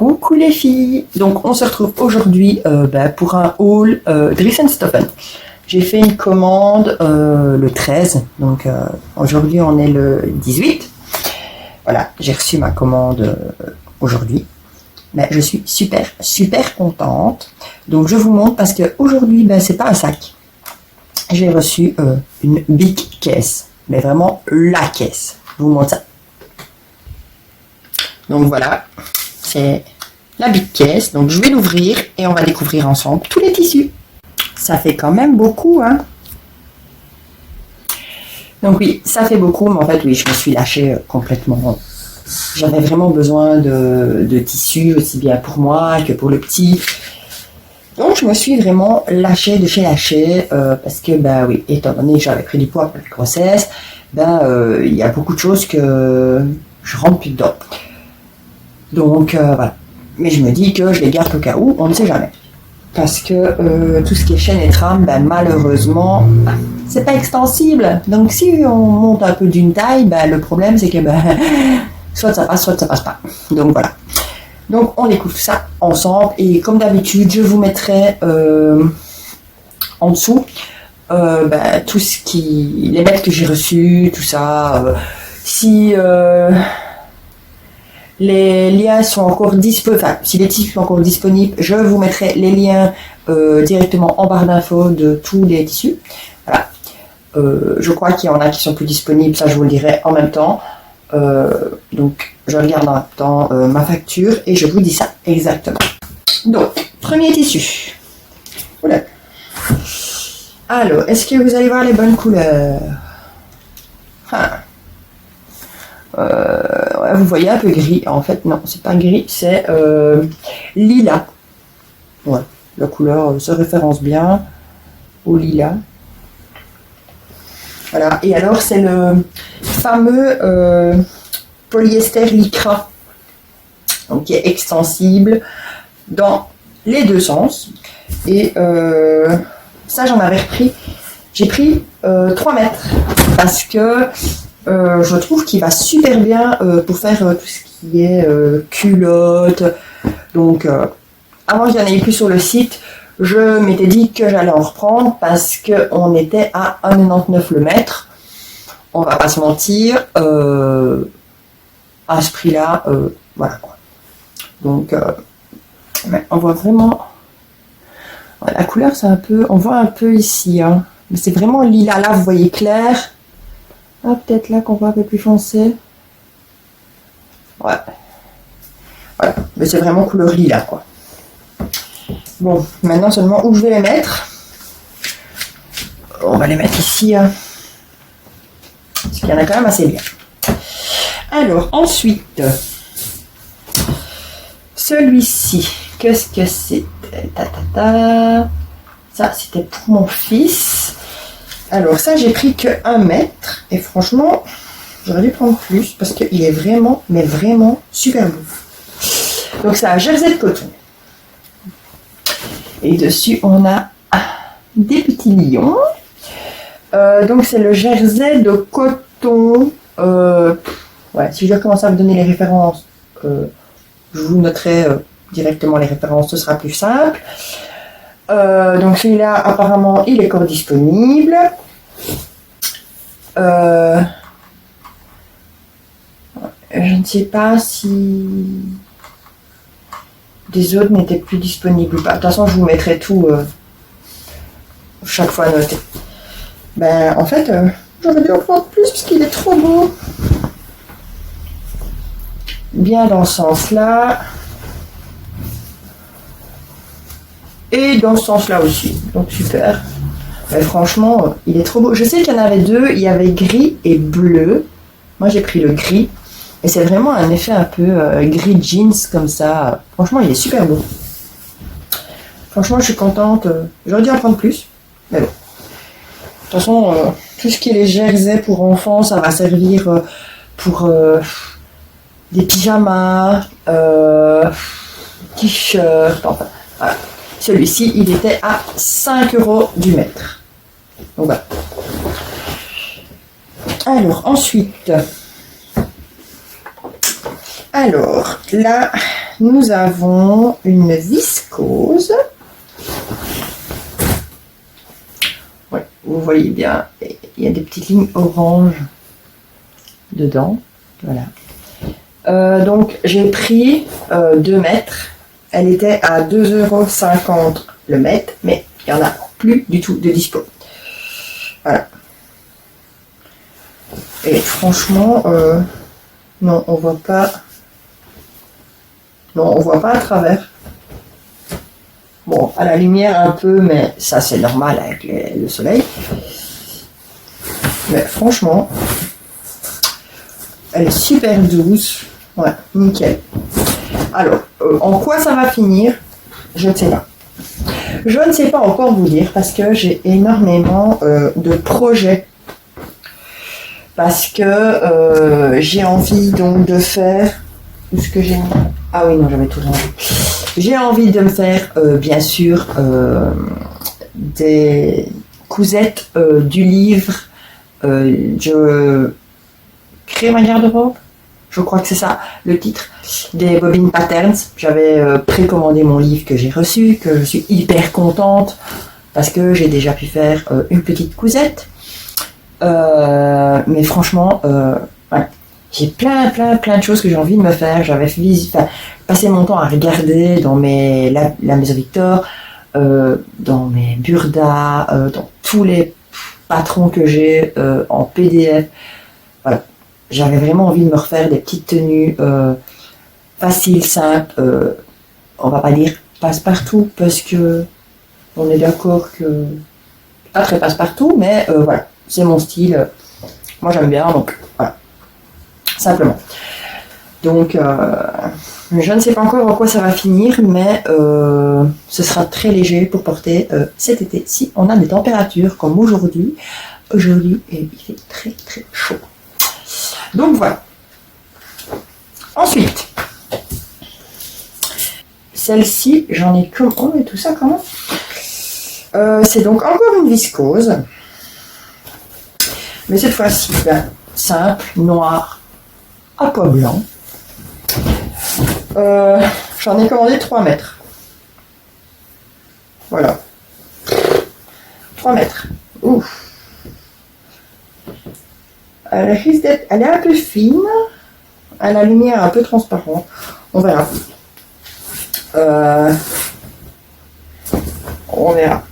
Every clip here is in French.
Coucou les filles. Donc on se retrouve aujourd'hui pour un haul Dries & Stoffen. J'ai fait une commande le 13, donc aujourd'hui on est le 18. Voilà, j'ai reçu ma commande aujourd'hui. Mais je suis super contente. Donc je vous montre parce que aujourd'hui c'est pas un sac. J'ai reçu une big caisse, mais vraiment la caisse. Je vous montre ça. Donc voilà, c'est la big caisse. Donc je vais l'ouvrir et on va découvrir ensemble tous les tissus. Ça fait quand même beaucoup, hein. Donc oui, ça fait beaucoup, mais en fait oui, je me suis lâchée complètement. J'avais vraiment besoin de tissus, aussi bien pour moi que pour le petit. Donc je me suis vraiment lâchée de chez lâchée, parce que oui, étant donné que j'avais pris du poids pour la grossesse, il y a beaucoup de choses que je rentre plus dedans. Donc voilà. Mais je me dis que je les garde au cas où, on ne sait jamais. Parce que tout ce qui est chaîne et trame, malheureusement, c'est pas extensible. Donc si on monte un peu d'une taille, le problème c'est que soit ça passe pas. Donc voilà. Donc on découvre ça ensemble et comme d'habitude, je vous mettrai en dessous tout ce qui, les mails que j'ai reçus, tout ça. Si les liens sont encore disponibles, si les tissus sont encore disponibles, je vous mettrai les liens directement en barre d'infos de tous les tissus. Voilà. Je crois qu'il y en a qui sont plus disponibles, ça je vous le dirai en même temps. Donc je regarde en même temps ma facture et je vous dis ça exactement. Donc, premier tissu. Oula. Alors, est-ce que vous allez voir les bonnes couleurs? Vous voyez un peu gris. En fait, non, c'est pas gris, c'est lilas. Ouais, la couleur se référence bien au lilas. Voilà, et alors c'est le fameux polyester lycra, donc qui est extensible dans les deux sens. Et ça, j'en avais repris. J'ai pris 3 mètres parce que je trouve qu'il va super bien pour faire tout ce qui est culotte. Donc, avant qu'il y en ait plus sur le site, je m'étais dit que j'allais en reprendre parce qu'on était à 1,99 le mètre. On va pas se mentir, à ce prix-là, voilà quoi. Donc, on voit vraiment, la couleur c'est un peu, on voit un peu ici, hein, mais c'est vraiment lilas là, vous voyez clair. Ah, peut-être là qu'on voit un peu plus foncé. Ouais. Voilà, mais c'est vraiment couleur lilas quoi. Bon, maintenant seulement où je vais les mettre. On va les mettre ici, hein, parce qu'il y en a quand même assez bien. Alors, ensuite, celui-ci, qu'est-ce que c'est? Ça, c'était pour mon fils. Alors, ça, j'ai pris que 1 mètre. Et franchement, j'aurais dû prendre plus parce qu'il est vraiment, mais vraiment super beau. Donc, c'est un jersey de coton. Et dessus, on a des petits lions. Donc, c'est le jersey de coton. Si je dois commencer à vous donner les références, je vous noterai directement les références, ce sera plus simple. Donc celui-là, apparemment, il est encore disponible. Je ne sais pas si des autres n'étaient plus disponibles ou pas. De toute façon, je vous mettrai tout chaque fois noté. En fait, j'aurais dû en prendre plus parce qu'il est trop beau. Bien dans ce sens-là. Et dans ce sens-là aussi. Donc super. Franchement, il est trop beau. Je sais qu'il y en avait 2. Il y avait gris et bleu. Moi, j'ai pris le gris. Et c'est vraiment un effet un peu gris jeans comme ça. Franchement, il est super beau. Franchement, je suis contente. J'aurais dû en prendre plus. Mais bon. De toute façon, tout ce qui est les jerseys pour enfants, ça va servir pour des pyjamas, t-shirts, enfin, voilà. Celui-ci, il était à 5 € du mètre. Donc voilà. Alors, ensuite. Alors, là, nous avons une viscose. Ouais, vous voyez bien, il y a des petites lignes orange dedans. Voilà. Donc j'ai pris 2 mètres. Elle était à 2,50 € le mètre, mais il n'y en a plus du tout de dispo. Voilà. Et franchement, non, on voit pas. Non, on voit pas à travers. Bon, à la lumière un peu, mais ça c'est normal avec le soleil. Mais franchement, elle est super douce. Ouais, nickel. Alors, en quoi ça va finir? Je ne sais pas. Je ne sais pas encore vous dire parce que j'ai énormément de projets. Parce que j'ai envie donc de faire... Où ce que j'ai mis? Ah oui, non, j'avais tout rendu. J'ai envie de me faire, bien sûr, des cousettes du livre Je crée ma garde-robe. Je crois que c'est ça le titre, des Bobbin Patterns. J'avais précommandé mon livre que j'ai reçu, que je suis hyper contente parce que j'ai déjà pu faire une petite cousette. Mais franchement, voilà. J'ai plein de choses que j'ai envie de me faire. J'avais passé mon temps à regarder dans la Maison Victor, dans mes Burda, dans tous les patrons que j'ai en PDF. Voilà. J'avais vraiment envie de me refaire des petites tenues faciles, simples. On va pas dire passe-partout parce que on est d'accord que pas très passe-partout, mais voilà, c'est mon style. Moi j'aime bien, donc voilà. Simplement. Donc, je ne sais pas encore en quoi ça va finir, mais ce sera très léger pour porter cet été, si on a des températures comme aujourd'hui. Aujourd'hui, il fait très chaud. Donc voilà. Ensuite, celle-ci, j'en ai comme... Oh, mais tout ça quand même. C'est donc encore une viscose. Mais cette fois-ci, simple, noire, à pois blanc. J'en ai commandé 3 mètres. Voilà. 3 mètres. Ouf. Elle risque d'être... Elle est un peu fine. À la lumière un peu transparente. On verra. On verra.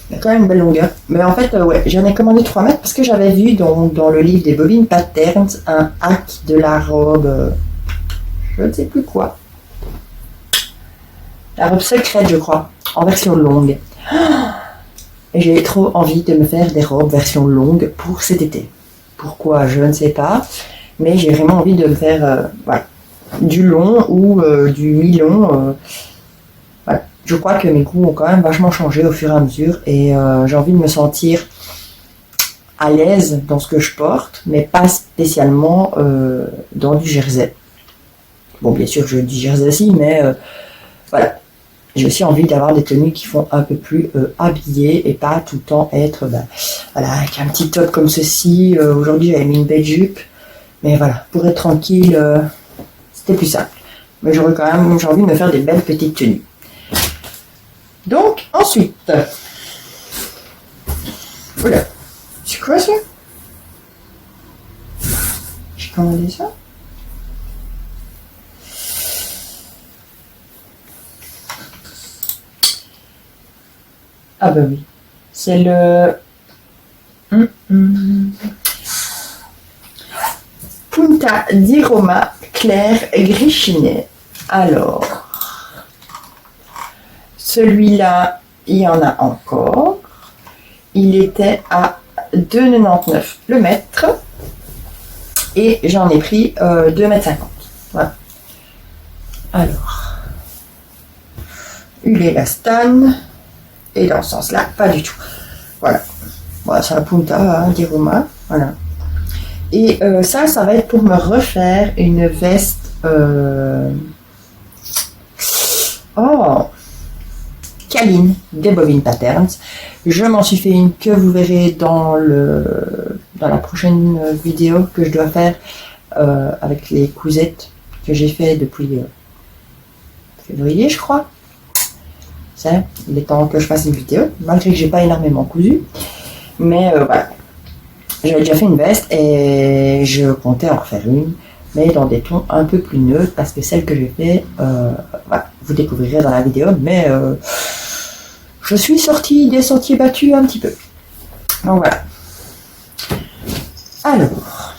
Il y a quand même une belle longueur. Mais en fait, ouais, j'en ai commandé 3 mètres parce que j'avais vu dans le livre des Bobbin Patterns un hack de la robe. Je ne sais plus quoi. La robe secrète, je crois. En version longue. Et j'ai trop envie de me faire des robes version longue pour cet été. Pourquoi? Je ne sais pas. Mais j'ai vraiment envie de me faire voilà, du long ou du mi-long. Voilà. Je crois que mes goûts ont quand même vachement changé au fur et à mesure. Et j'ai envie de me sentir à l'aise dans ce que je porte, mais pas spécialement dans du jersey. Bon, bien sûr, je dis jersey aussi, mais voilà. J'ai aussi envie d'avoir des tenues qui font un peu plus habillées et pas tout le temps être voilà, avec un petit top comme ceci. Aujourd'hui, j'avais mis une belle jupe. Mais voilà, pour être tranquille, c'était plus simple. Mais j'ai envie de me faire des belles petites tenues. Donc, ensuite... Oula, c'est quoi ça? J'ai commandé ça? Ah bah oui, c'est le Punta di Roma clair grichiné. Alors, celui-là, il y en a encore. Il était à 2,99 € le mètre. Et j'en ai pris 2,50 m. Voilà. Alors, l'élastane. Et dans ce sens-là, pas du tout. Voilà. Voilà, c'est un Punta di Roma. Voilà. Et ça va être pour me refaire une veste. Câline des Bobbin Patterns. Je m'en suis fait une que vous verrez dans la prochaine vidéo que je dois faire avec les cousettes que j'ai fait depuis février, je crois. Il est temps que je fasse une vidéo, malgré que j'ai pas énormément cousu. Mais voilà. J'avais déjà fait une veste et je comptais en refaire une, mais dans des tons un peu plus neutres, parce que celle que j'ai fait, voilà, vous découvrirez dans la vidéo, mais je suis sortie des sentiers battus un petit peu. Donc voilà. Alors.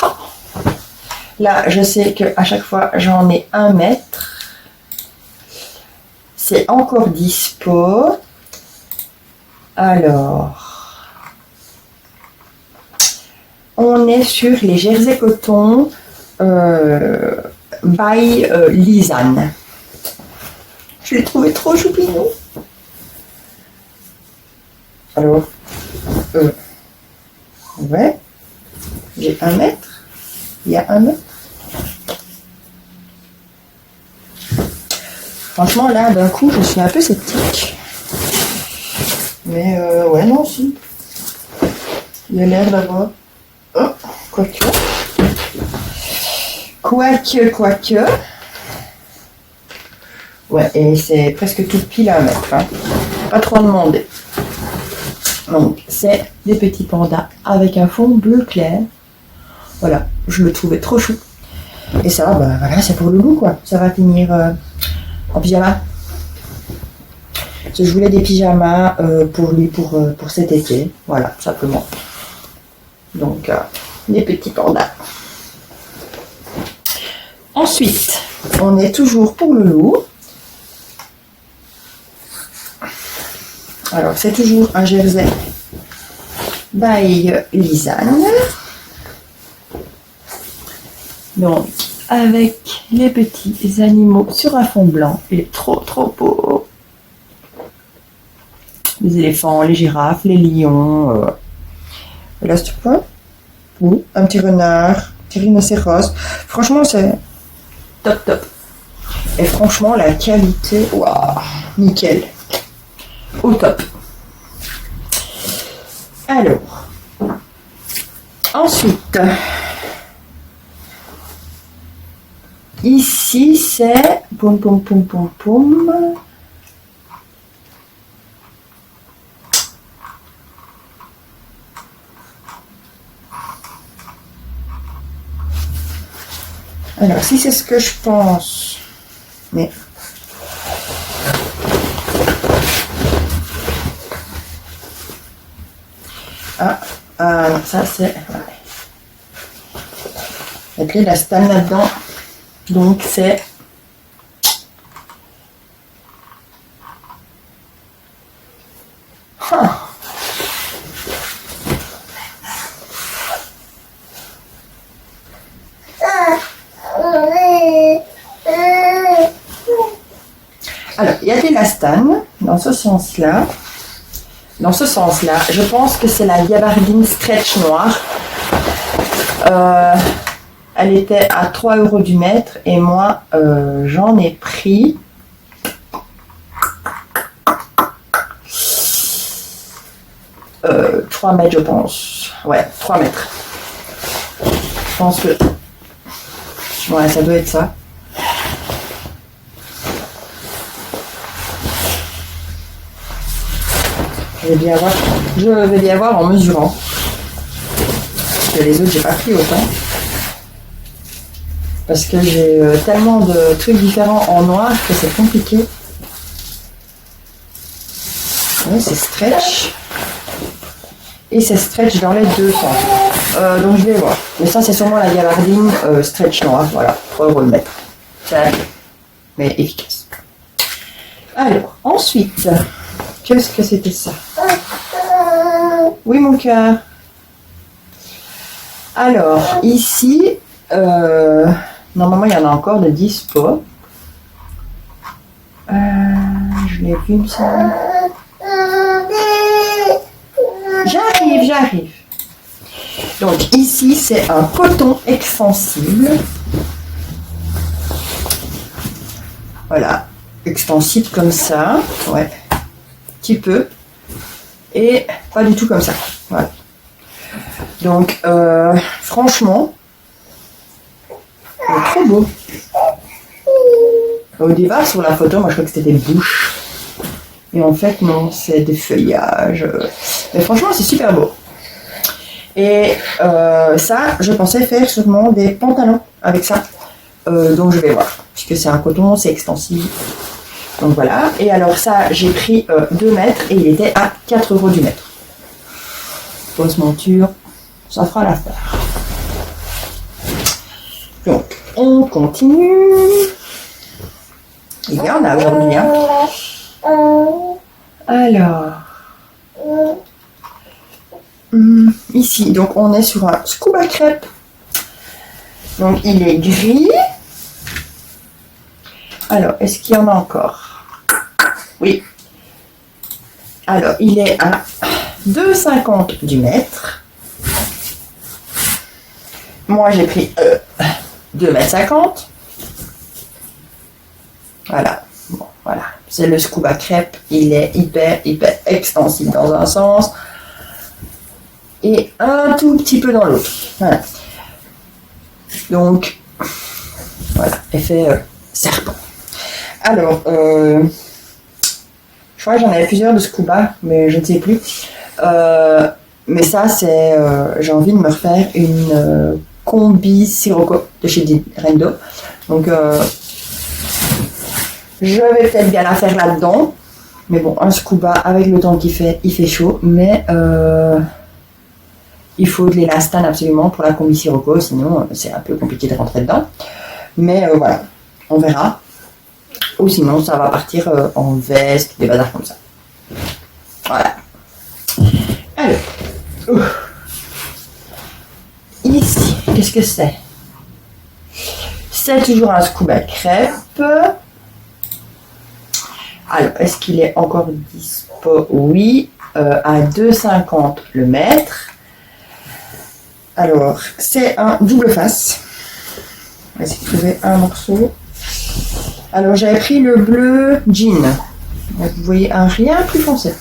Oh. Là, je sais qu'à chaque fois, j'en ai 1 mètre. C'est encore dispo. Alors. On est sur les jersey coton by Lisanne. Je l'ai trouvé trop choupinou. Alors, ouais, j'ai 1 mètre. Il y a 1 mètre. Franchement, là, d'un coup, je suis un peu sceptique. Mais, ouais, non, si. Il y a l'air d'avoir... Oh, quoique. Ouais, et c'est presque tout pile à 1 mètre. Hein. Pas trop demandé. Donc, c'est des petits pandas avec un fond bleu clair. Voilà, je le trouvais trop chou. Et ça, bah voilà, c'est pour Loulou, quoi. Ça va finir en pyjama. Parce que je voulais des pyjamas pour lui, pour cet été. Voilà, simplement. Donc, des petits pandas. Ensuite, on est toujours pour le loup. Alors, c'est toujours un jersey by Lisanne. Donc, avec les petits animaux sur un fond blanc. Il est trop, trop beau. Les éléphants, les girafes, les lions. Là, c'est quoi? Ou un petit renard, un petit rhinocéros. Franchement, c'est top, top. Et franchement, la qualité, waouh, nickel. Au top. Alors, ensuite, ici, c'est poum, poum, poum, poum, poum. Alors, si c'est ce que je pense, mais non, ça c'est... Ouais. Il y a la stan là-dedans, donc c'est... Alors, il y a de l'élastane dans ce sens-là. Dans ce sens-là, je pense que c'est la gabardine stretch noire. Elle était à 3 € du mètre et moi, j'en ai pris 3 mètres, je pense. Ouais, 3 mètres. Je pense que... Ouais, ça doit être ça. Je vais bien voir en mesurant. Parce que les autres, j'ai pas pris autant. Parce que j'ai tellement de trucs différents en noir que c'est compliqué. Oui, c'est stretch. Et c'est stretch dans les deux sens. Donc je vais voir. Mais ça, c'est sûrement la gabardine stretch noir. Voilà, 3 € le mètre. C'est mais efficace. Alors, ensuite, qu'est-ce que c'était ça? Oui, mon cœur. Alors, ici, normalement, il y en a encore de dispo. Je l'ai vu, il me semble. J'arrive. Donc, ici, c'est un coton extensible. Voilà, extensible comme ça. Ouais, petit peu. Et pas du tout comme ça. Voilà. Donc, franchement, trop beau. Au départ, sur la photo, moi je crois que c'était des bouches. Et en fait, non, c'est des feuillages. Mais franchement, c'est super beau. Et ça, je pensais faire sûrement des pantalons avec ça. Donc je vais voir. Puisque c'est un coton, c'est extensible. Donc voilà. Et alors ça, j'ai pris 2 mètres et il était à 4 € du mètre. Fausse monture, ça fera l'affaire. Donc, on continue. Il y en a aujourd'hui. Hein. Alors, ici, donc on est sur un scuba crêpe. Donc il est gris. Alors, est-ce qu'il y en a encore? Oui. Alors, il est à 2,50 du mètre. Moi, j'ai pris 2,50 m. Voilà. Bon, voilà. C'est le scuba crêpe. Il est hyper extensible dans un sens et un tout petit peu dans l'autre. Voilà. Donc, voilà. Effet serpent. Alors, je crois que j'en avais plusieurs de scuba, mais je ne sais plus. Mais ça, c'est... j'ai envie de me refaire une combi Sirocco de chez Rendo. Donc, je vais peut-être bien la faire là-dedans. Mais bon, un scuba, avec le temps qu'il fait, il fait chaud. Mais il faut de l'élastane absolument pour la combi Sirocco. Sinon, c'est un peu compliqué de rentrer dedans. Mais voilà, on verra. Ou sinon, ça va partir en veste, des bazars comme ça. Voilà. Alors. Ici, qu'est-ce que c'est? C'est toujours un scuba crêpe. Alors, est-ce qu'il est encore dispo? Oui, à 2,50 le mètre. Alors, c'est un double face. On va essayer de trouver un morceau. Alors, j'avais pris le bleu jean. Donc, vous voyez un rien plus foncé.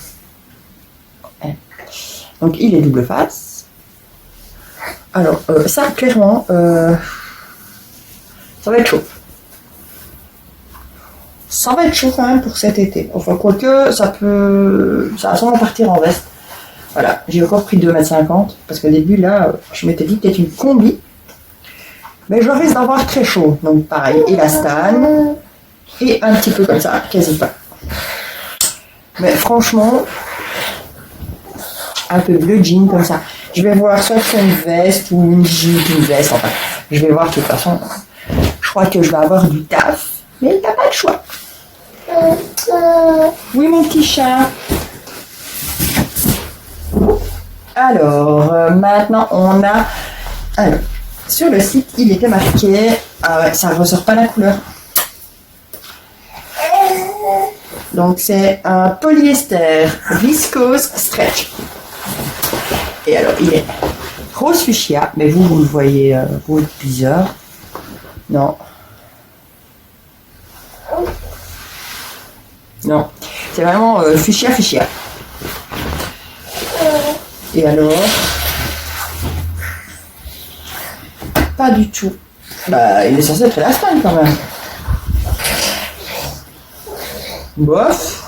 Donc, il est double face. Alors, ça, clairement, ça va être chaud. Ça va être chaud quand même pour cet été. Enfin, quoique, ça va sûrement partir en veste. Voilà, j'ai encore pris 2,50 m parce qu'au début, là, je m'étais dit peut-être une combi. Mais je risque d'avoir très chaud. Donc, pareil, élastane. Et un petit peu comme ça, quasi pas. Mais franchement, un peu bleu jean comme ça. Je vais voir soit sur une veste ou une jupe, une veste, enfin. Je vais voir de toute façon. Je crois que je vais avoir du taf, mais t'as pas le choix. Oui, mon petit chat. Alors, maintenant, on a... Alors, sur le site, il était marqué... Ah ouais, ça ne ressort pas la couleur. Donc, c'est un polyester viscose stretch. Et alors, il est rose fuchsia, mais vous le voyez, vous, bizarre. Non. Non. C'est vraiment fuchsia. Et alors, pas du tout. Bah, il est censé être élastane quand même. Bof.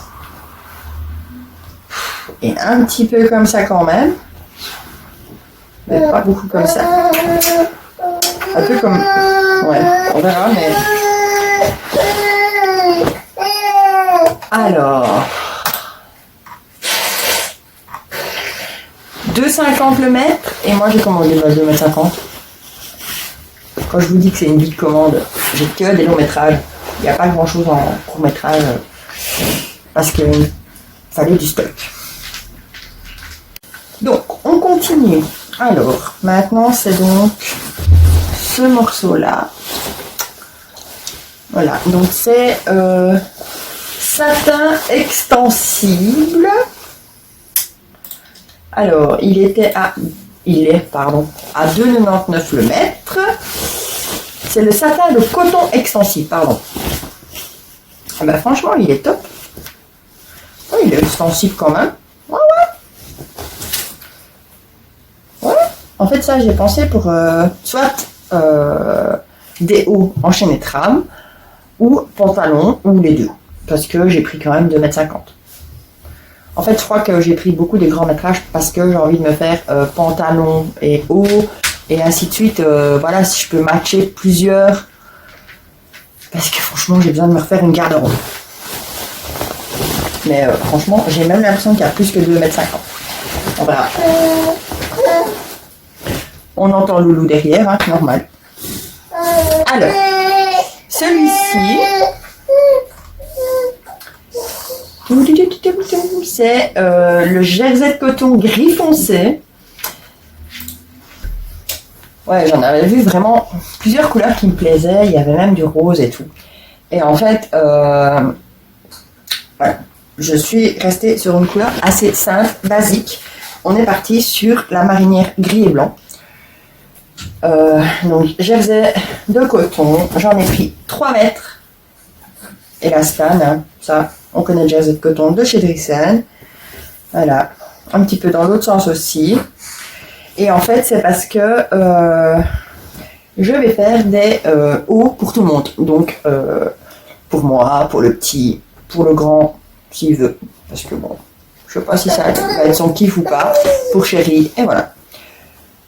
Et un petit peu comme ça quand même. Mais pas beaucoup comme ça. Un peu comme... Ouais, on verra, mais... Alors... 2,50 le mètre, et moi j'ai commandé 2,50 m. Quand je vous dis que c'est une vie de commande, j'ai que des longs métrages. Il n'y a pas grand chose en court métrage parce qu'il fallait du stock. Donc on continue. Alors maintenant c'est donc ce morceau là. Voilà, donc c'est satin extensible. Alors, il est à 2,99 le mètre. C'est le satin de coton extensible, pardon. Ah ben, franchement, il est top. Oh, il est extensible quand même. Ouais. En fait, ça, j'ai pensé pour soit des hauts en chaîne et trame ou pantalon ou les deux. Parce que j'ai pris quand même 2,50 m. En fait, je crois que j'ai pris beaucoup de grands métrages parce que j'ai envie de me faire pantalon et haut et ainsi de suite. Voilà, si je peux matcher plusieurs. Parce que franchement, j'ai besoin de me refaire une garde-robe. Mais franchement, j'ai même l'impression qu'il y a plus que 2,50 m. On verra. On entend Loulou derrière, hein, normal. Alors, celui-ci, c'est le jersey de coton gris foncé. Ouais, j'en avais vu vraiment plusieurs couleurs qui me plaisaient. Il y avait même du rose et tout. Et en fait, voilà, je suis restée sur une couleur assez simple, basique. On est parti sur la marinière gris et blanc. Donc, jersey de coton. J'en ai pris 3 mètres. Elastan, hein, ça, on connaît le jersey de coton de chez Driessen. Voilà, un petit peu dans l'autre sens aussi. Et en fait, c'est parce que je vais faire des hauts pour tout le monde. Donc, pour moi, pour le petit, pour le grand, s'il veut. Parce que bon, je sais pas si ça va être son kiff ou pas. Pour Chéri, et voilà.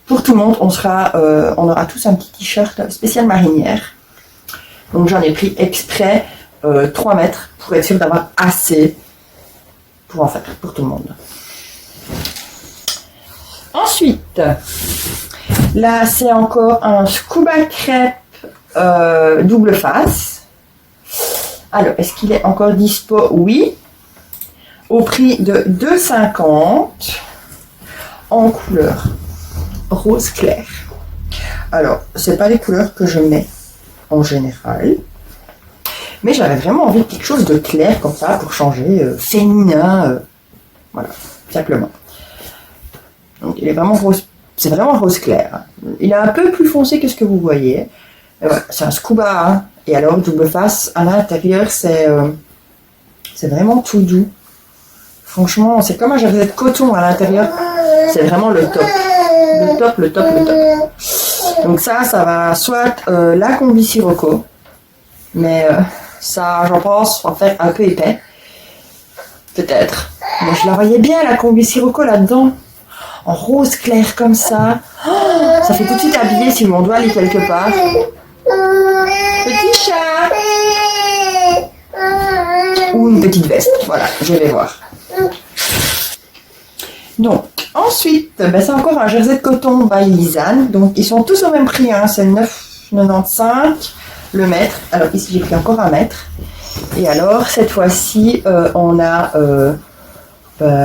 Pour tout le monde, on aura tous un petit t-shirt spécial marinière. Donc, j'en ai pris exprès 3 mètres pour être sûr d'avoir assez pour en faire pour tout le monde. Ensuite, là c'est encore un scuba crêpe double face. Alors, est-ce qu'il est encore dispo? Oui. Au prix de 2,50 € en couleur rose clair. Alors, c'est pas les couleurs que je mets en général. Mais j'avais vraiment envie de quelque chose de clair comme ça pour changer, féminin, voilà, simplement. Donc il est vraiment rose, c'est vraiment rose clair. Hein. Il est un peu plus foncé que ce que vous voyez. Voilà, c'est un scuba, hein. Et alors double face à l'intérieur, c'est vraiment tout doux. Franchement, c'est comme un jersey de coton à l'intérieur. C'est vraiment le top. Le top, le top, le top. Donc ça va soit la combi Sirocco, mais ça, j'en pense, va faire un peu épais. Peut-être. Mais je la voyais bien, la combi Sirocco là-dedans. En rose clair comme ça. Oh, ça fait tout de suite habillé si on doit aller quelque part. Petit chat. Ou une petite veste. Voilà, je vais voir. Donc, ensuite, c'est encore un jersey de coton by Lisanne. Donc, ils sont tous au même prix. Hein. C'est 9,95 le mètre. Alors, ici, j'ai pris encore 1 mètre. Et alors, cette fois-ci, on a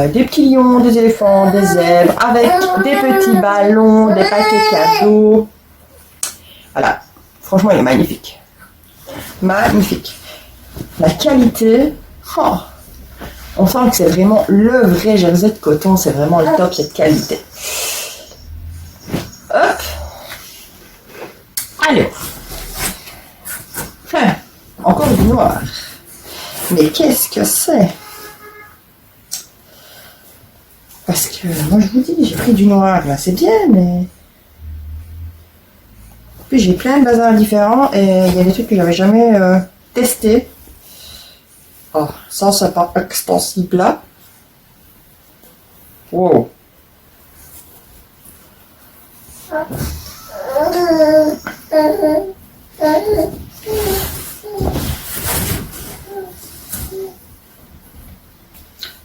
des petits lions, des éléphants, des zèbres, avec des petits ballons, des paquets cadeaux. Voilà. Franchement, il est magnifique. Magnifique. La qualité, oh, on sent que c'est vraiment le vrai jersey de coton. C'est vraiment le top, cette qualité. Hop. Allez. Encore du noir. Mais qu'est-ce que c'est? Parce que moi je vous dis, j'ai pris du noir là, c'est bien, mais puis j'ai plein de bazars différents et il y a des trucs que j'avais jamais testé. Oh, ça c'est pas extensible là. Wow.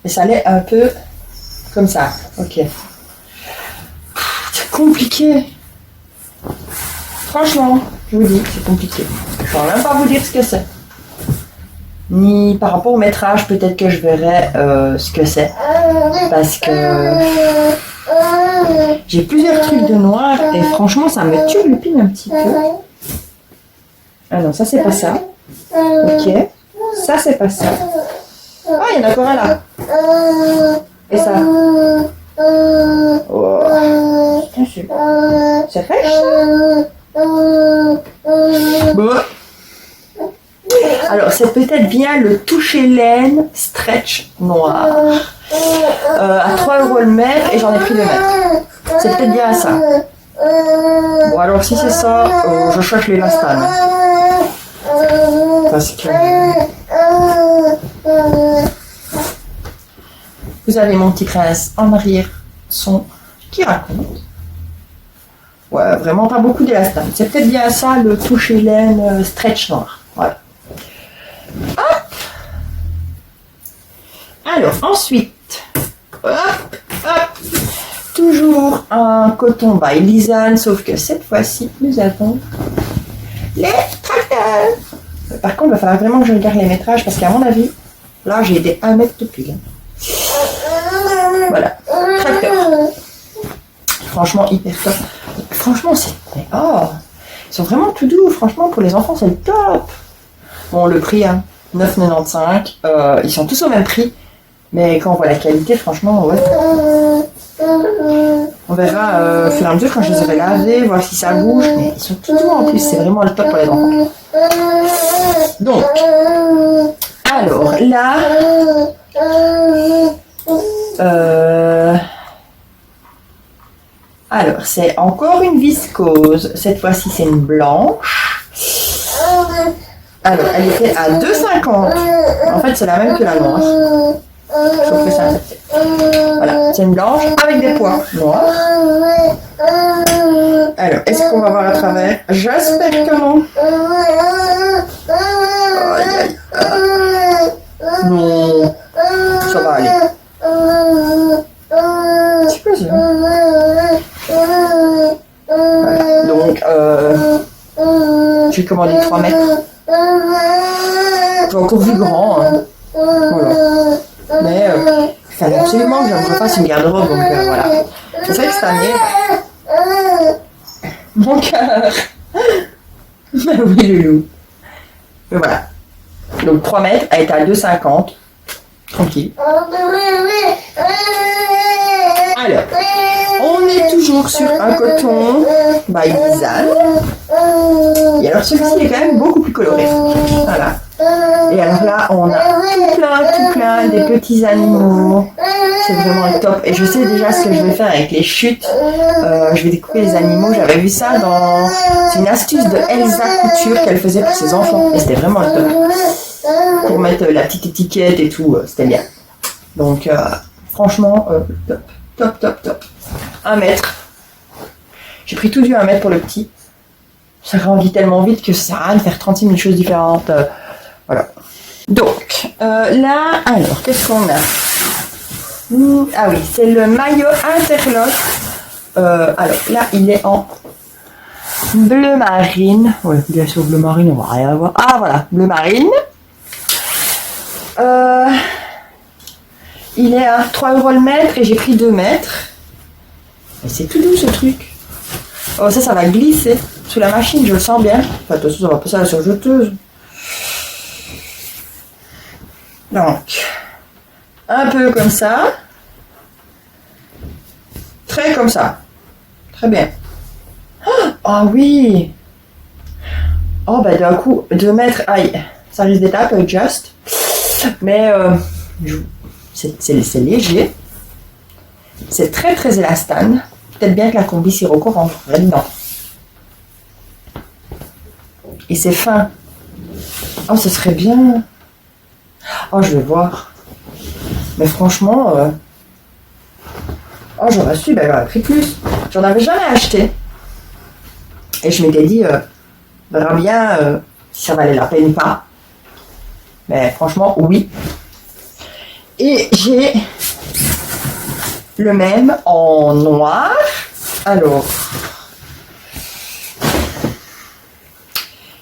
Et ça allait un peu comme ça. Ok. C'est compliqué. Franchement, je vous dis, c'est compliqué. Je ne pourrais même pas vous dire ce que c'est. Ni par rapport au métrage, peut-être que je verrai ce que c'est. Parce que j'ai plusieurs trucs de noir et franchement, ça me turlupine un petit peu. Ah non, ça c'est pas ça. Ok. Ça c'est pas ça. Ah, il y en a encore un là. Et ça. Oh. C'est fraîche. Bon. Alors, c'est peut-être bien le toucher laine stretch noir. À 3 € le mètre et j'en ai pris 2 mètres. C'est peut-être bien ça. Bon, alors si c'est ça, je cherche l'élastane. Parce que... Vous avez mon petit prince en arrière-son qui raconte. Ouais, vraiment pas beaucoup d'élastane. C'est peut-être bien ça, le touche laine stretch noir. Voilà. Hop. Alors, ensuite, hop, hop. Toujours un coton by Lisanne, sauf que cette fois-ci, nous avons les tracteurs. Par contre, il va falloir vraiment que je regarde les métrages parce qu'à mon avis, là, j'ai des 1 mètre de plus. Voilà, tracteur. Franchement, hyper top. Franchement, c'est... Oh, ils sont vraiment tout doux. Franchement, pour les enfants, c'est le top. Bon, le prix, hein, 9,95. Ils sont tous au même prix. Mais quand on voit la qualité, franchement, ouais. On verra au fur et à mesure quand je les aurai lavés, voir si ça bouge. Mais ils sont tout doux en plus. C'est vraiment le top pour les enfants. Donc, alors là... alors, c'est encore une viscose. Cette fois-ci, c'est une blanche. Alors, elle était à 2,50. En fait, c'est la même que la noire. Je vous fais ça. Voilà, c'est une blanche avec des pois noirs. Alors, est-ce qu'on va voir à travers? J'espère que non. Aïe, aïe. Non, ça va aller. C'est pas ça. Voilà. Donc, j'ai commandé 3 mètres. J'ai encore vu grand. Hein. Voilà. Mais il fallait absolument que je me refasse une garde-robe. Donc voilà. C'est vrai que cette année, mon cœur. Oui, loulou. Mais voilà. Donc 3 mètres, elle est à 2,50. Tranquille. Alors, on est toujours sur un coton by Lisanne. Et alors celui-ci est quand même beaucoup plus coloré. Voilà. Et alors là, on a tout plein des petits animaux. C'est vraiment le top. Et je sais déjà ce que je vais faire avec les chutes. Je vais découper les animaux. J'avais vu ça dans une astuce de Elsa Couture qu'elle faisait pour ses enfants. Et c'était vraiment le top. Pour mettre la petite étiquette et tout, c'était bien. Donc, franchement, top. 1 mètre. J'ai pris tout du 1 mètre pour le petit. Ça grandit tellement vite que ça sert à rien de faire 36 000 choses différentes. Voilà. Donc, là, alors, qu'est-ce qu'on a? Ah oui, c'est le maillot interlock. Alors, là, il est en bleu marine. Oui, bien sûr, bleu marine, on va rien voir. Ah, voilà, bleu marine. Il est à 3 € le mètre et j'ai pris 2 mètres. Et c'est tout doux ce truc. Oh, ça va glisser sous la machine, je le sens bien. Enfin, attention, ça va passer à la surjeteuse. Donc, un peu comme ça. Très comme ça. Très bien. Oh oui. Oh, bah d'un coup, 2 mètres, aïe. Ça risque d'être un peu juste. Mais c'est léger. C'est très élastane. Peut-être bien que la combi sirocco rentrerait dedans. Et c'est fin. Oh, ce serait bien. Oh, je vais voir. Mais franchement, oh, j'aurais su, ben, j'aurais pris plus. J'en avais jamais acheté. Et je m'étais dit, on verra bien si ça valait la peine ou pas. Mais franchement, oui. Et j'ai le même en noir. Alors,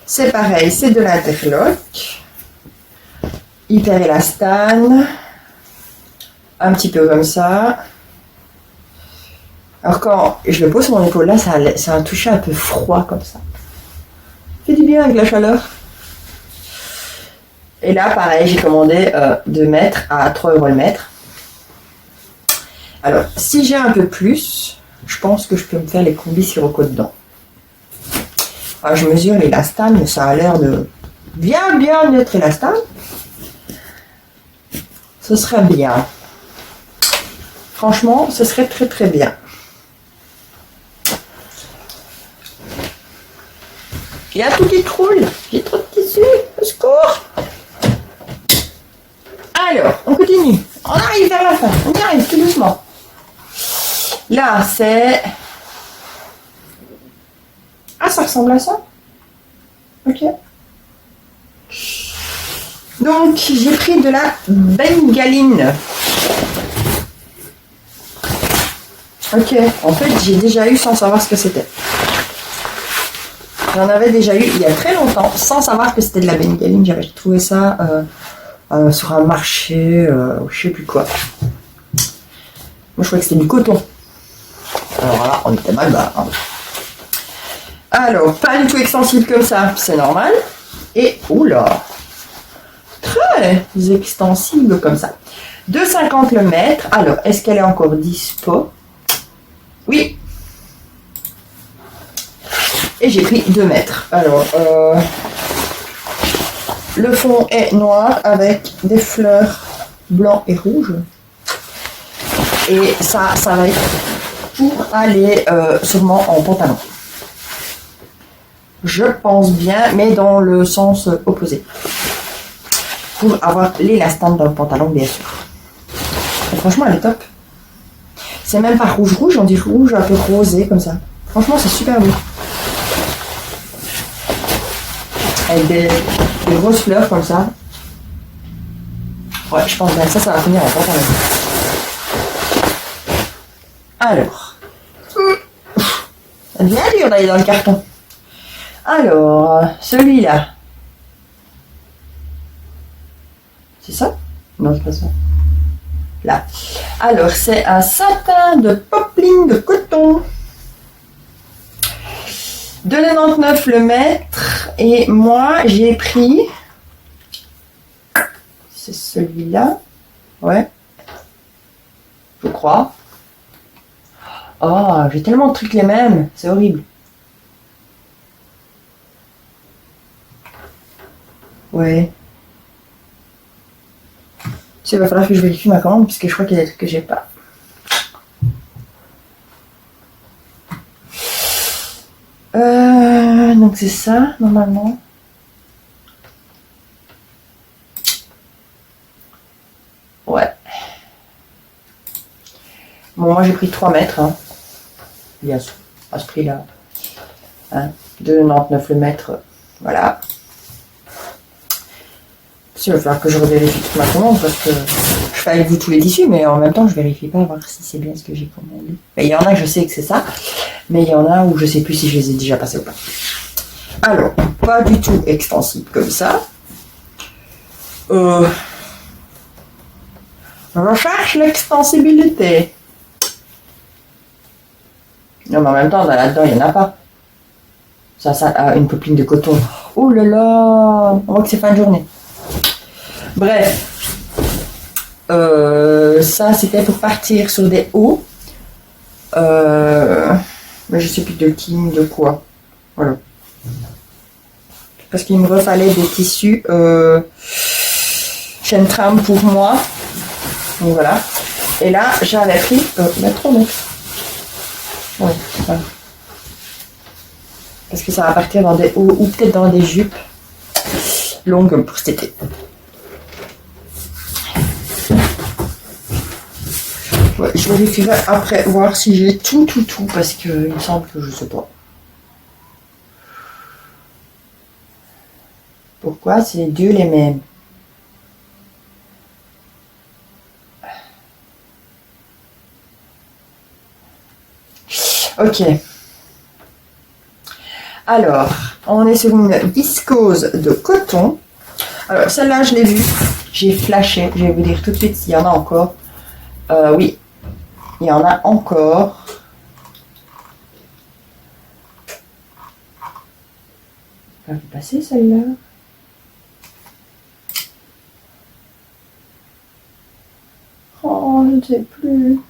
c'est pareil, c'est de l'interlock. Hyper élastane. Un petit peu comme ça. Alors quand je le pose sur mon épaule là, ça a un toucher un peu froid comme ça. Fait du bien avec la chaleur. Et là, pareil, j'ai commandé 2 mètres à 3 € le mètre. Alors, si j'ai un peu plus, je pense que je peux me faire les combis sirocco dedans. Alors, je mesure l'élastane, mais ça a l'air de bien être élastane. Ce serait bien. Franchement, ce serait très bien. Il y a tout qui croule. J'ai trop de tissu. Au secours. Alors, on continue. On arrive vers la fin. On y arrive tout doucement. Là, c'est... Ah, ça ressemble à ça. Ok. Donc, j'ai pris de la bengaline. Ok. En fait, j'ai déjà eu sans savoir ce que c'était. J'en avais déjà eu il y a très longtemps, sans savoir que c'était de la bengaline. J'avais trouvé ça sur un marché, je sais plus quoi. Moi, je croyais que c'était du coton. Alors là, on était mal bas. Hein. Alors, pas du tout extensible comme ça, c'est normal. Et, oula, très extensible comme ça. 2,50 le mètre. Alors, est-ce qu'elle est encore dispo? Oui. Et j'ai pris 2 mètres. Alors, le fond est noir avec des fleurs blanc et rouge. Et ça va être pour aller sûrement en pantalon. Je pense bien, mais dans le sens opposé. Pour avoir l'élastant dans le pantalon, bien sûr. Et franchement, elle est top. C'est même pas rouge-rouge, on dit rouge un peu rosé comme ça. Franchement, c'est super beau. Avec des grosses fleurs comme ça. Ouais, je pense bien que ça va finir en pantalon. Alors. C'est bien dur d'aller dans le carton. Alors, celui-là. C'est ça? Non, c'est pas ça. Là. Alors, c'est un satin de popeline de coton. 2,99 le mètre. Et moi, j'ai pris... C'est celui-là. Ouais. Je crois. Oh, j'ai tellement de trucs les mêmes. C'est horrible. Ouais. Il va falloir que je vérifie ma commande puisque je crois qu'il y a des trucs que j'ai pas. Donc c'est ça, normalement. Ouais. Bon, moi j'ai pris 3 mètres. Hein. Bien sûr, à ce prix-là. Hein. 2,99 le mètre. Voilà. Il va falloir que je revérifie toute ma commande parce que je fais avec vous tous les tissus, mais en même temps je vérifie pas voir si c'est bien ce que j'ai commandé. Il y en a que je sais que c'est ça, mais il y en a où je sais plus si je les ai déjà passés ou pas. Alors, pas du tout extensible comme ça. Je cherche l'extensibilité. Non, mais en même temps, là-dedans, il n'y en a pas. Ça, une popeline de coton. Oh là là, on voit que c'est fin de journée. Bref, ça c'était pour partir sur des hauts, mais je sais plus de qui ni de quoi. Voilà. Parce qu'il me refallait des tissus chaîne trame pour moi. Donc voilà. Et là j'avais pris trop mètres. Ouais, voilà. Parce que ça va partir dans des hauts ou peut-être dans des jupes longues pour cet été. Ouais, je vérifierai après voir si j'ai tout parce que il me semble que je sais pas. Pourquoi c'est les deux les mêmes? Ok. Alors, on est sur une viscose de coton. Alors, celle-là, je l'ai vue. J'ai flashé. Je vais vous dire tout de suite s'il y en a encore. Oui. Il y en a encore. Ça va vous passer celle-là. Oh, je ne sais plus.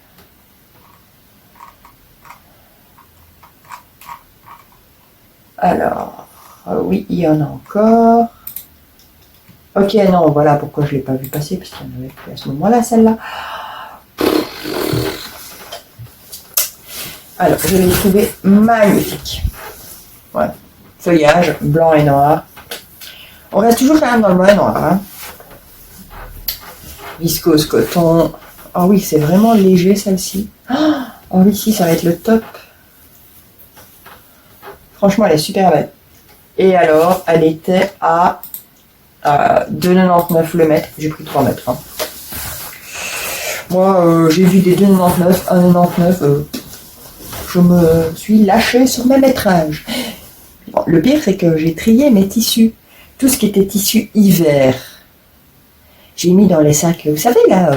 Alors, oui, il y en a encore. Ok, non, voilà pourquoi je ne l'ai pas vu passer, parce qu'il n'y en avait plus à ce moment-là, celle-là. Alors, je l'ai trouvé magnifique. Voilà. feuillage, blanc et noir. On reste toujours quand même dans le blanc et noir. Hein. Viscose coton. Ah oui, c'est vraiment léger celle-ci. Ah oui, si, ça va être le top. Franchement, elle est super belle. Et alors, elle était à 2,99 le mètre. J'ai pris 3 mètres. Hein. Moi, j'ai vu des 2,99, 1,99. Je me suis lâchée sur mes métrages. Bon, le pire, c'est que j'ai trié mes tissus. Tout ce qui était tissu hiver. J'ai mis dans les sacs, vous savez, là,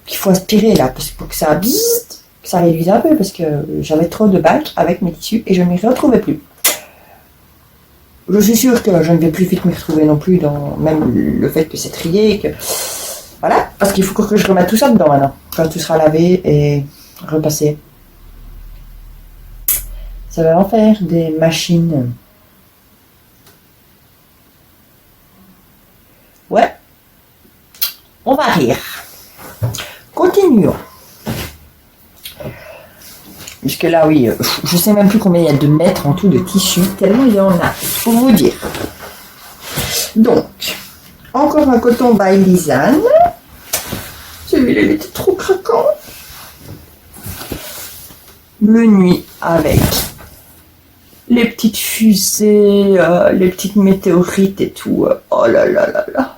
qu'il faut aspirer, là, parce que pour que ça réduise un peu, parce que j'avais trop de bacs avec mes tissus et je ne m'y retrouvais plus. Je suis sûre que je ne vais plus vite m'y retrouver non plus, dans même le fait que c'est trié, que... Voilà, parce qu'il faut que je remette tout ça dedans maintenant, quand tout sera lavé et repassé. Ça va en faire des machines. Ouais. On va rire. Continuons. Puisque là, oui, je sais même plus combien il y a de mètres en tout de tissu, tellement il y en a, pour vous dire. Donc, encore un coton by Lisanne. Celui-là, il était trop craquant. Bleu nuit avec les petites fusées, les petites météorites et tout. Oh là là là là.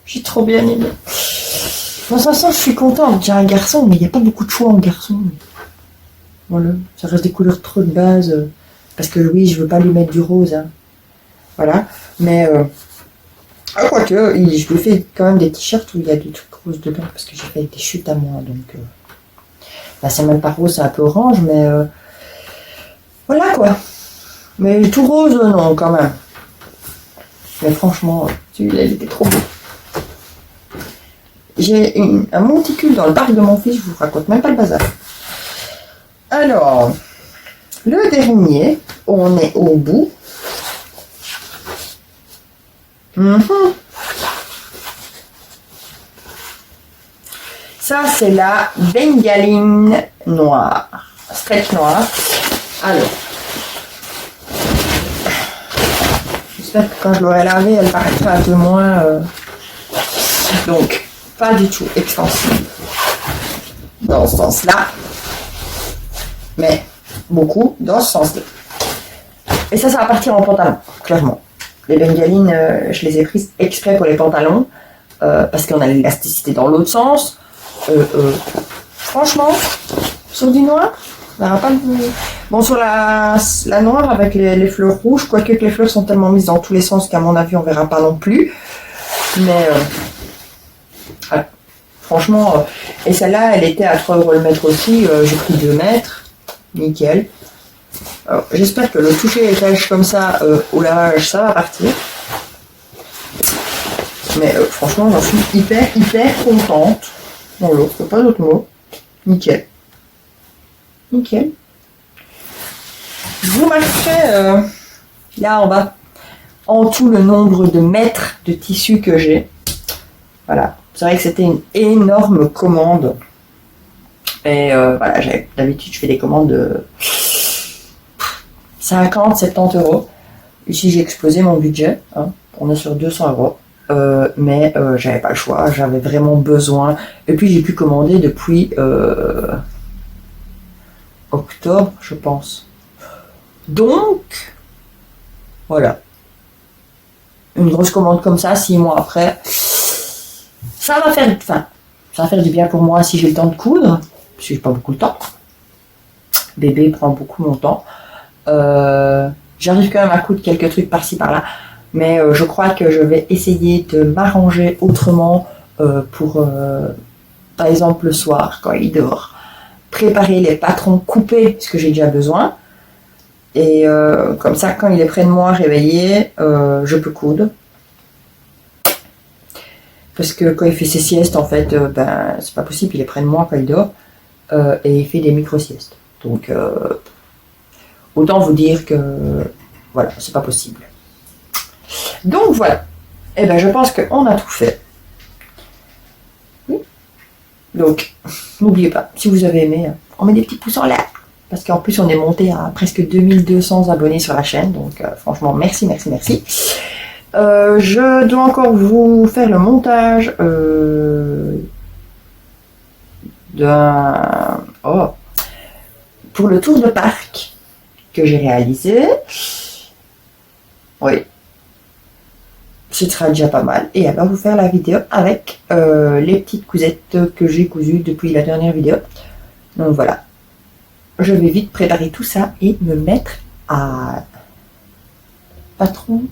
J'ai trop bien aimé. De toute façon, je suis contente. J'ai un garçon, mais il n'y a pas beaucoup de choix en garçon. Voilà, ça reste des couleurs trop de base. Parce que oui, je veux pas lui mettre du rose. Hein. Voilà, mais quoique, je lui fais quand même des t-shirts où il y a du truc rose dedans. Parce que j'ai fait des chutes à moi. Donc, là, c'est même pas rose, c'est un peu orange, mais voilà quoi. Mais tout rose, non, quand même. Mais franchement, celui-là, il était trop beau. J'ai un monticule dans le parc de mon fils, je vous raconte même pas le bazar. Alors, le dernier, on est au bout. Ça, c'est la bengaline noire, stretch noire. Alors, j'espère que quand je l'aurai lavée, elle paraîtra un peu moins... Donc, pas du tout extensible dans ce sens-là, mais beaucoup dans ce sens-là. Et ça va partir en pantalon, clairement. Les bengalines, je les ai prises exprès pour les pantalons, parce qu'on a l'élasticité dans l'autre sens. Franchement, sur du noir, on n'aura pas de... Bon, sur la noire avec les fleurs rouges, quoique les fleurs sont tellement mises dans tous les sens qu'à mon avis, on verra pas non plus. Mais... voilà. Franchement, et celle-là, elle était à 3 € le mètre aussi. J'ai pris 2 mètres. Nickel. J'espère que le toucher les tâches comme ça au lavage, ça va partir. Mais franchement, j'en suis hyper contente. Bon, l'autre, pas d'autre mot. Nickel. Nickel. Je vous marquerai là en bas en tout le nombre de mètres de tissu que j'ai. Voilà. C'est vrai que c'était une énorme commande. Et voilà, d'habitude, je fais des commandes de 50, 70 €. Ici, j'ai explosé mon budget. Hein. On est sur 200 €. Mais j'avais pas le choix. J'avais vraiment besoin. Et puis, j'ai pu commander depuis octobre, je pense. Donc, voilà. Une grosse commande comme ça, 6 mois après... Ça va faire du bien pour moi si j'ai le temps de coudre, parce que j'ai pas beaucoup de temps. Bébé prend beaucoup mon temps. J'arrive quand même à coudre quelques trucs par-ci par-là, mais je crois que je vais essayer de m'arranger autrement pour, par exemple, le soir, quand il dort, préparer les patrons coupés, ce que j'ai déjà besoin. Et comme ça, quand il est près de moi, réveillé, je peux coudre. Parce que quand il fait ses siestes, en fait, c'est pas possible, il est près de moi quand il dort, et il fait des micro-siestes. Donc, autant vous dire que, voilà, c'est pas possible. Donc, voilà. Et ben, je pense qu'on a tout fait. Oui. Donc, n'oubliez pas, si vous avez aimé, on met des petits pouces en l'air. parce qu'en plus on est monté à presque 2200 abonnés sur la chaîne, donc franchement merci, merci, merci. Je dois encore vous faire le montage pour le tour de parc que j'ai réalisé. Oui, ce sera déjà pas mal. Et alors vous faire la vidéo avec les petites cousettes que j'ai cousues depuis la dernière vidéo. Donc voilà, je vais vite préparer tout ça et me mettre à patron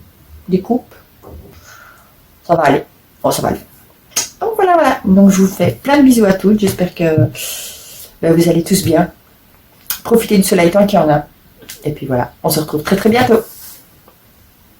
des coupes. Ça va aller. Bon, ça va aller. Donc voilà, voilà. Donc je vous fais plein de bisous à toutes. J'espère que vous allez tous bien. Profitez du soleil tant qu'il y en a. Et puis voilà, on se retrouve très très bientôt.